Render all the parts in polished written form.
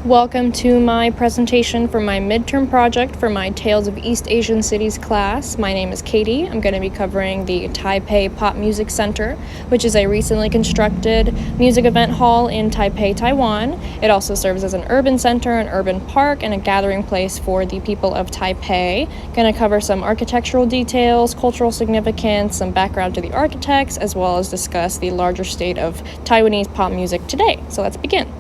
Welcome to my presentation for my midterm project for my Tales of East Asian Cities class. My name is Katie. I'm going to be covering the Taipei Pop Music Center, which is a recently constructed music event hall in Taipei, Taiwan. It also serves as an urban center, an urban park, and a gathering place for the people of Taipei. Going to cover some architectural details, cultural significance, some background to the architects, as well as discuss the larger state of Taiwanese pop music today. So let's begin.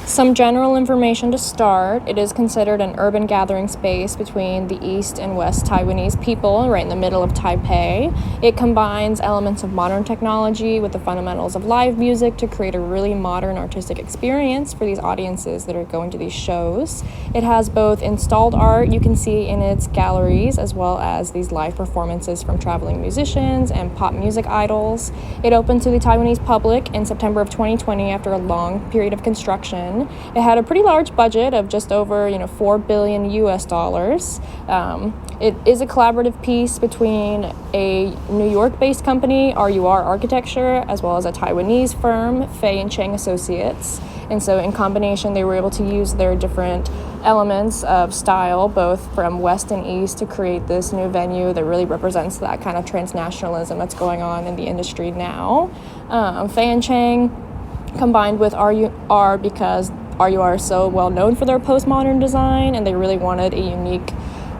Some general information to start. It is considered an urban gathering space between the East and West Taiwanese people, right in the middle of Taipei. It combines elements of modern technology with the fundamentals of live music to create a really modern artistic experience for these audiences that are going to these shows. It has both installed art you can see in its galleries, as well as these live performances from traveling musicians and pop music idols. It opened to the Taiwanese public in September of 2020 after a long period of construction. It had a pretty large budget of just over, $4 billion US dollars. It is a collaborative piece between a New York-based company, RUR Architecture, as well as a Taiwanese firm, Fei & Cheng Associates. And so in combination, they were able to use their different elements of style, both from West and East, to create this new venue that really represents that kind of transnationalism that's going on in the industry now. Fei & Cheng combined with RUR because RUR is so well known for their postmodern design, and they really wanted a unique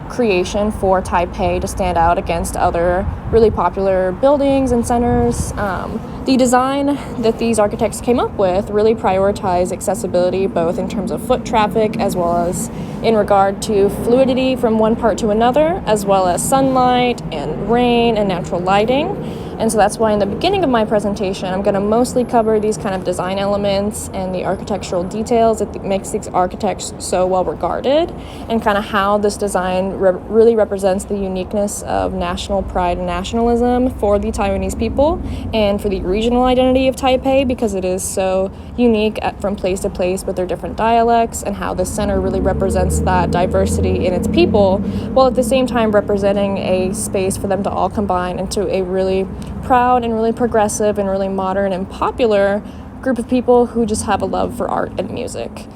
creation for Taipei to stand out against other really popular buildings and centers. The design that these architects came up with really prioritized accessibility, both in terms of foot traffic as well as in regard to fluidity from one part to another, as well as sunlight and rain and natural lighting. And so that's why in the beginning of my presentation, I'm going to mostly cover these kind of design elements and the architectural details that makes these architects so well regarded, and kind of how this design really represents the uniqueness of national pride and nationalism for the Taiwanese people and for the regional identity of Taipei, because it is so unique from place to place with their different dialects, and how this center really represents that diversity in its people, while at the same time representing a space for them to all combine into a really proud and really progressive and really modern and popular group of people who just have a love for art and music.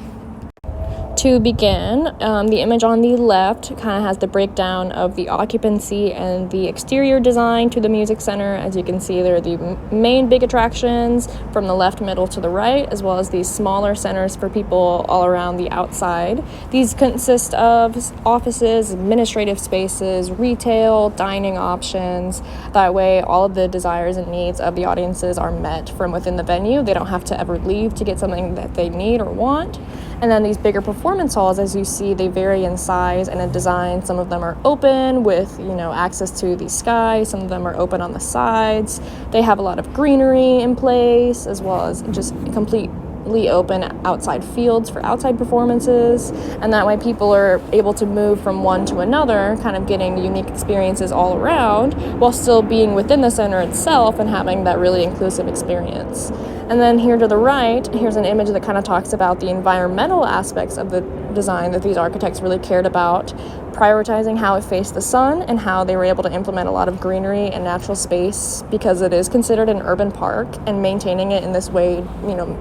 To begin, the image on the left kind of has the breakdown of the occupancy and the exterior design to the music center. As you can see, there are the main big attractions from the left, middle to the right, as well as these smaller centers for people all around the outside. These consist of offices, administrative spaces, retail, dining options. That way, all of the desires and needs of the audiences are met from within the venue. They don't have to ever leave to get something that they need or want. And then these bigger performance halls, as you see, they vary in size and in design. Some of them are open with, access to the sky. Some of them are open on the sides. They have a lot of greenery in place, as well as just completely open outside fields for outside performances. And that way people are able to move from one to another, kind of getting unique experiences all around, while still being within the center itself and having that really inclusive experience. And then here to the right, here's an image that kind of talks about the environmental aspects of the design that these architects really cared about, prioritizing how it faced the sun and how they were able to implement a lot of greenery and natural space, because it is considered an urban park, and maintaining it in this way,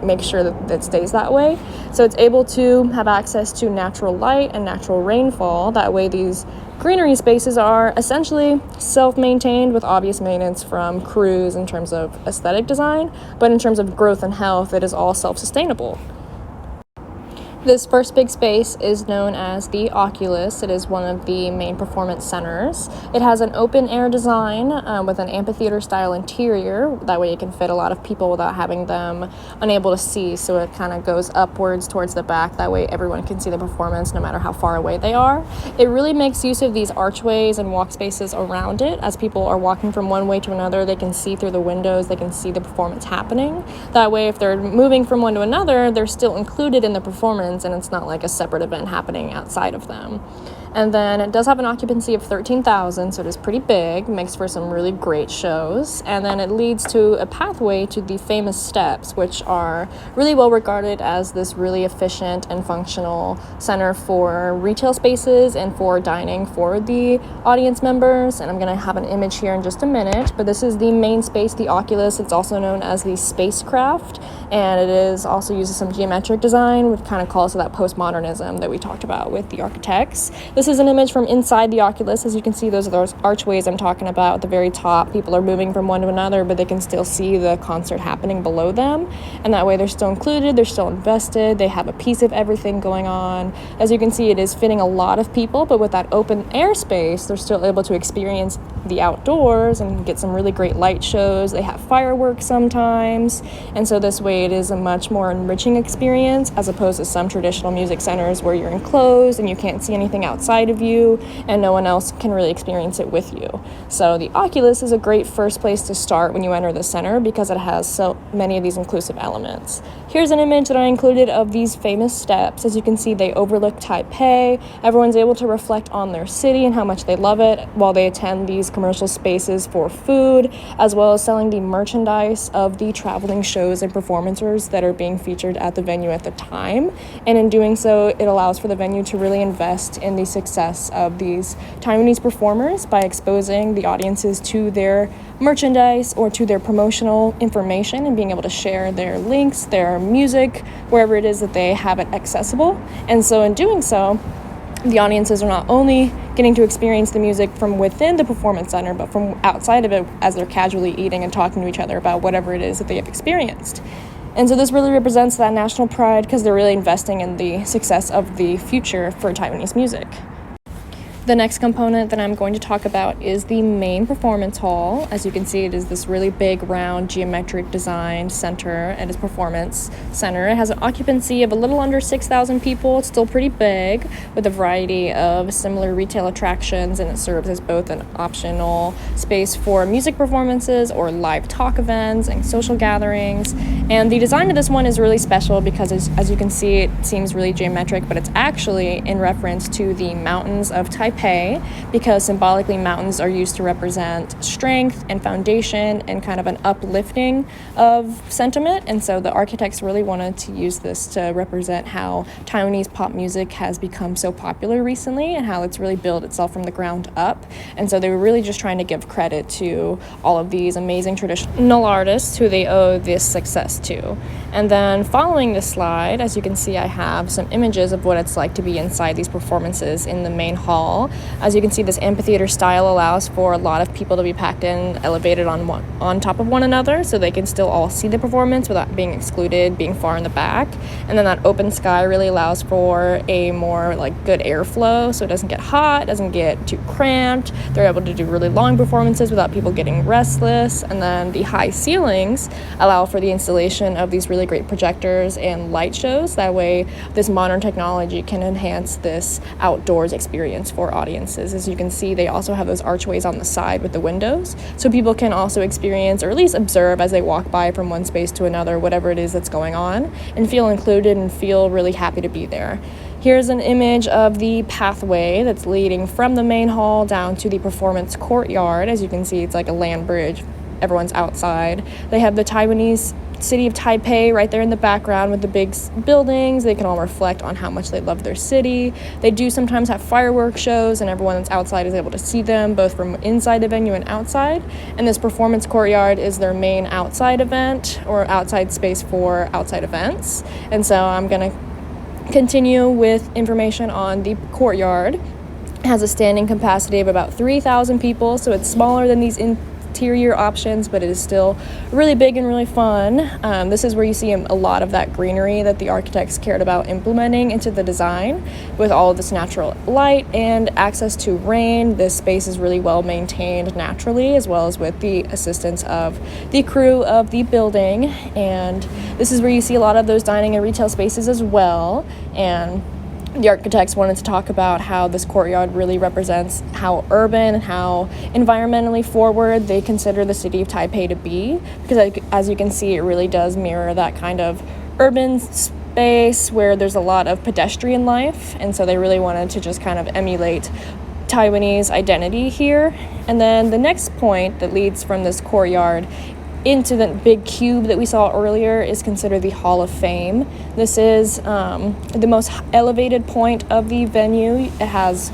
make sure that it stays that way. So it's able to have access to natural light and natural rainfall. That way these greenery spaces are essentially self-maintained with obvious maintenance from crews in terms of aesthetic design, but in terms of growth and health, it is all self-sustainable. This first big space is known as the Oculus. It is one of the main performance centers. It has an open-air design with an amphitheater-style interior. That way it can fit a lot of people without having them unable to see, so it kind of goes upwards towards the back. That way everyone can see the performance no matter how far away they are. It really makes use of these archways and walk spaces around it. As people are walking from one way to another, they can see through the windows, they can see the performance happening. That way if they're moving from one to another, they're still included in the performance, and it's not like a separate event happening outside of them. And then it does have an occupancy of 13,000, so it is pretty big, makes for some really great shows. And then it leads to a pathway to the famous steps, which are really well regarded as this really efficient and functional center for retail spaces and for dining for the audience members. And I'm going to have an image here in just a minute, but this is the main space, the Oculus. It's also known as the spacecraft, and it is also uses some geometric design, which kind of calls to that postmodernism that we talked about with the architects. This is an image from inside the Oculus. As you can see, those are those archways I'm talking about at the very top. People are moving from one to another, but they can still see the concert happening below them, and that way they're still included, they're still invested, they have a piece of everything going on. As you can see, it is fitting a lot of people, but with that open air space, they're still able to experience the outdoors and get some really great light shows. They have fireworks sometimes, and so this way it is a much more enriching experience as opposed to some traditional music centers where you're enclosed and you can't see anything outside of you and no one else can really experience it with you. So the Oculus is a great first place to start when you enter the center because it has so many of these inclusive elements. Here's an image that I included of these famous steps. As you can see, they overlook Taipei. Everyone's able to reflect on their city and how much they love it while they attend these commercial spaces for food, as well as selling the merchandise of the traveling shows and performers that are being featured at the venue at the time. And in doing so, it allows for the venue to really invest in the success of these Taiwanese performers by exposing the audiences to their merchandise or to their promotional information and being able to share their links, their music, wherever it is that they have it accessible. And so in doing so, the audiences are not only getting to experience the music from within the performance center, but from outside of it as they're casually eating and talking to each other about whatever it is that they have experienced. And so this really represents that national pride because they're really investing in the success of the future for Taiwanese music. The next component that I'm going to talk about is the main performance hall. As you can see, it is this really big, round, geometric designed center and its performance center. It has an occupancy of a little under 6,000 people. It's still pretty big with a variety of similar retail attractions, and it serves as both an optional space for music performances or live talk events and social gatherings. And the design of this one is really special because as you can see, it seems really geometric, but it's actually in reference to the mountains of Taipei, because symbolically mountains are used to represent strength and foundation and kind of an uplifting of sentiment. And so the architects really wanted to use this to represent how Taiwanese pop music has become so popular recently and how it's really built itself from the ground up. And so they were really just trying to give credit to all of these amazing traditional artists who they owe this success to. And then following this slide, as you can see, I have some images of what it's like to be inside these performances in the main hall. As you can see, this amphitheater style allows for a lot of people to be packed in, elevated on top of one another, so they can still all see the performance without being excluded, being far in the back. And then that open sky really allows for a more good airflow, so it doesn't get hot, doesn't get too cramped. They're able to do really long performances without people getting restless. And then the high ceilings allow for the installation of these really great projectors and light shows. That way, this modern technology can enhance this outdoors experience for audiences. As you can see, they also have those archways on the side with the windows, so people can also experience or at least observe as they walk by from one space to another whatever it is that's going on and feel included and feel really happy to be there. Here's an image of the pathway that's leading from the main hall down to the performance courtyard. As you can see, it's like a land bridge. Everyone's outside. They have the Taiwanese city of Taipei right there in the background with the big buildings. They can all reflect on how much they love their city. They do sometimes have fireworks shows, and everyone that's outside is able to see them both from inside the venue and outside. And this performance courtyard is their main outside event or outside space for outside events. And so I'm going to continue with information on the courtyard. It has a standing capacity of about 3,000 people, so it's smaller than these interior options, but it is still really big and really fun. This is where you see a lot of that greenery that the architects cared about implementing into the design with all of this natural light and access to rain. This space is really well maintained naturally, as well as with the assistance of the crew of the building. And this is where you see a lot of those dining and retail spaces as well. And the architects wanted to talk about how this courtyard really represents how urban and how environmentally forward they consider the city of Taipei to be, because as you can see, it really does mirror that kind of urban base where there's a lot of pedestrian life, and so they really wanted to just kind of emulate Taiwanese identity here. And then the next point that leads from this courtyard into the big cube that we saw earlier is considered the Hall of Fame. This is the most elevated point of the venue. It has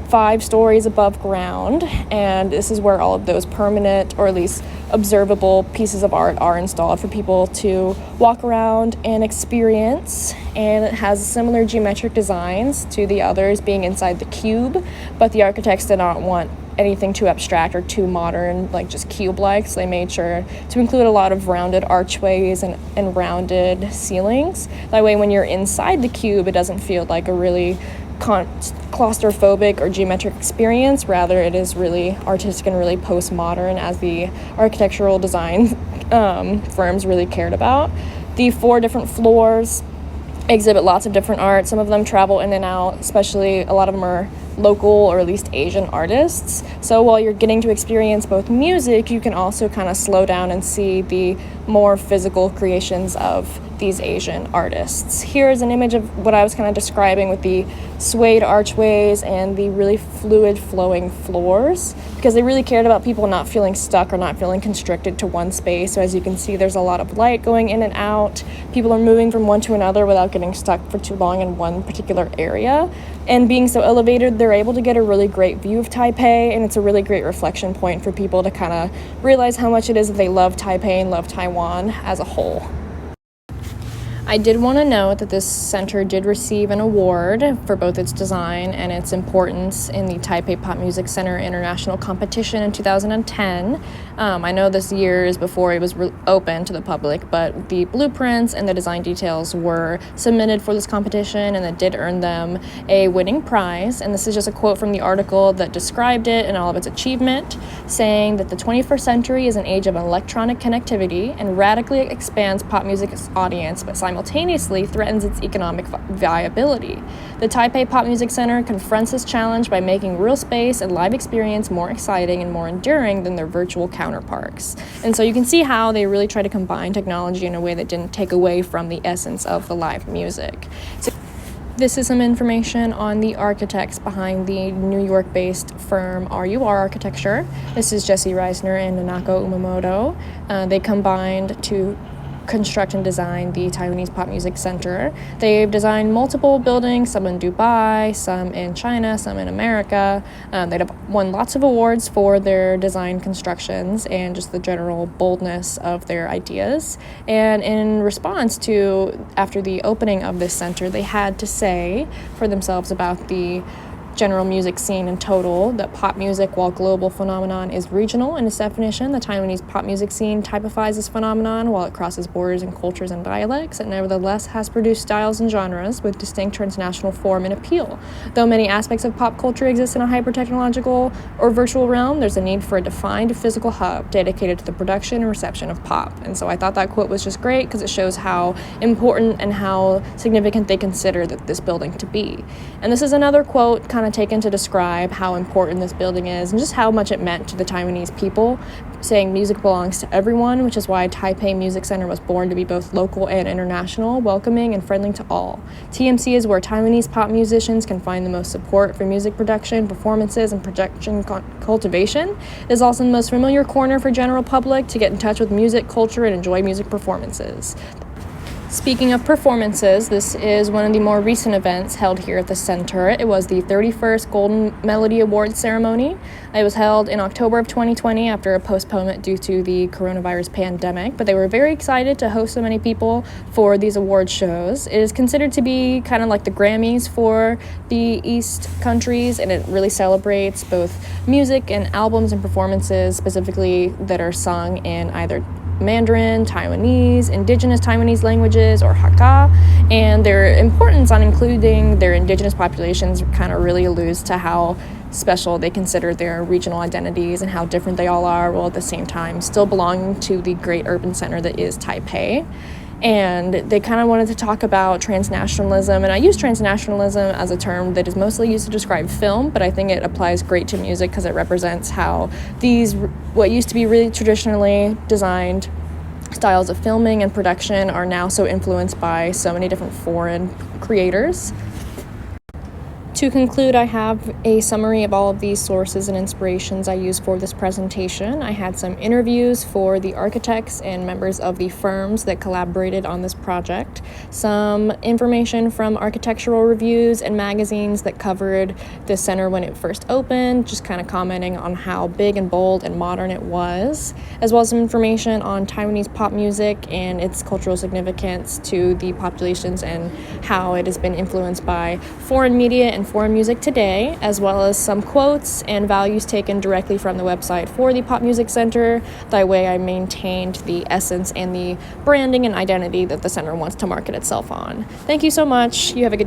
5 stories above ground, and this is where all of those permanent, or at least observable, pieces of art are installed for people to walk around and experience. And it has similar geometric designs to the others being inside the cube, but the architects did not want anything too abstract or too modern, like just cube-like, so they made sure to include a lot of rounded archways and rounded ceilings. That way when you're inside the cube, it doesn't feel like a really claustrophobic or geometric experience. Rather, it is really artistic and really postmodern, as the architectural design firms really cared about. The 4 different floors exhibit lots of different art. Some of them travel in and out, especially a lot of them are local or at least Asian artists. So while you're getting to experience both music, you can also kind of slow down and see the more physical creations of these Asian artists. Here is an image of what I was kind of describing with the suede archways and the really fluid flowing floors, because they really cared about people not feeling stuck or not feeling constricted to one space. So as you can see, there's a lot of light going in and out. People are moving from one to another without getting stuck for too long in one particular area. And being so elevated, they're able to get a really great view of Taipei, and it's a really great reflection point for people to kind of realize how much it is that they love Taipei and love Taiwan as a whole. I did want to note that this center did receive an award for both its design and its importance in the Taipei Pop Music Center International Competition in 2010. I know this year is before it was open to the public, but the blueprints and the design details were submitted for this competition, and it did earn them a winning prize. And this is just a quote from the article that described it and all of its achievement, saying that the 21st century is an age of electronic connectivity and radically expands pop music's audience, but simultaneously threatens its economic viability. The Taipei Pop Music Center confronts this challenge by making real space and live experience more exciting and more enduring than their virtual counterparts. And so you can see how they really try to combine technology in a way that didn't take away from the essence of the live music. So this is some information on the architects behind the New York-based firm RUR Architecture. This is Jesse Reisner and Nanako Umamoto. They combined to construct and design the Taiwanese Pop Music Center. They've designed multiple buildings, some in Dubai, some in China, some in America. They've won lots of awards for their design constructions and just the general boldness of their ideas. And in response to, after the opening of this center, they had to say for themselves about the general music scene in total, that pop music, while global phenomenon, is regional in its definition. The Taiwanese pop music scene typifies this phenomenon while it crosses borders and cultures and dialects. It nevertheless has produced styles and genres with distinct transnational form and appeal. Though many aspects of pop culture exist in a hyper-technological or virtual realm, there's a need for a defined physical hub dedicated to the production and reception of pop. And so I thought that quote was just great because it shows how important and how significant they consider this building to be. And this is another quote kind of taken to describe how important this building is and just how much it meant to the Taiwanese people, saying music belongs to everyone, which is why Taipei Music Center was born to be both local and international, welcoming and friendly to all. TMC is where Taiwanese pop musicians can find the most support for music production, performances, and production cultivation. It is also the most familiar corner for general public to get in touch with music, culture, and enjoy music performances. Speaking of performances, this is one of the more recent events held here at the center. It was the 31st Golden Melody Awards ceremony. It was held in October of 2020 after a postponement due to the coronavirus pandemic, but they were very excited to host so many people for these award shows. It is considered to be kind of like the Grammys for the East countries, and it really celebrates both music and albums and performances specifically that are sung in either Mandarin, Taiwanese, indigenous Taiwanese languages, or Hakka, and their importance on including their indigenous populations kind of really alludes to how special they consider their regional identities and how different they all are, while at the same time still belonging to the great urban center that is Taipei. And they kind of wanted to talk about transnationalism, and I use transnationalism as a term that is mostly used to describe film, but I think it applies great to music because it represents how these, what used to be really traditionally designed styles of filming and production are now so influenced by so many different foreign creators. To conclude, I have a summary of all of these sources and inspirations I used for this presentation. I had some interviews for the architects and members of the firms that collaborated on this project, some information from architectural reviews and magazines that covered the center when it first opened, just kind of commenting on how big and bold and modern it was, as well as some information on Taiwanese pop music and its cultural significance to the populations and how it has been influenced by foreign media and foreign music today, as well as some quotes and values taken directly from the website for the Pop Music Center. That way I maintained the essence and the branding and identity that the center wants to market itself on. Thank you so much. You have a good